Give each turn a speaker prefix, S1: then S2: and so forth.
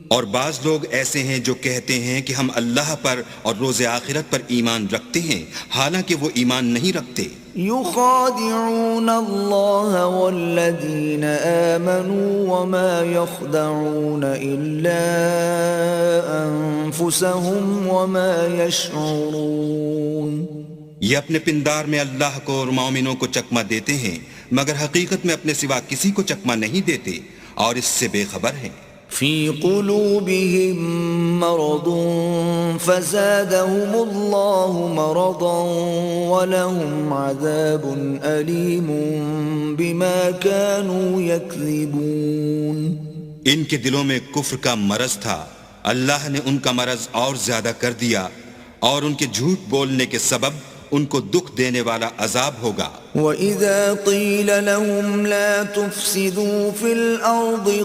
S1: اور بعض لوگ ایسے ہیں جو کہتے ہیں کہ ہم اللہ پر اور روز آخرت پر ایمان رکھتے ہیں، حالانکہ وہ ایمان نہیں رکھتے۔
S2: يخادعون الله والذين آمنوا وما يخدعون إلا أنفسهم وما يشعرون۔
S1: یہ اپنے پندار میں اللہ کو اور مومنوں کو چکمہ دیتے ہیں، مگر حقیقت میں اپنے سوا کسی کو چکمہ نہیں دیتے اور اس سے بے خبر ہیں۔
S2: في قلوبهم مرض فزادهم الله مرضا ولهم عذاب أليم بما كانوا يكذبون۔
S1: ان کے دلوں میں کفر کا مرض تھا، اللہ نے ان کا مرض اور زیادہ کر دیا، اور ان کے جھوٹ بولنے کے سبب ان کو دکھ دینے والا عذاب ہوگا۔
S2: وَإِذَا قِيلَ لَهُمْ لَا تُفْسِدُوا فِي الْأَرْضِ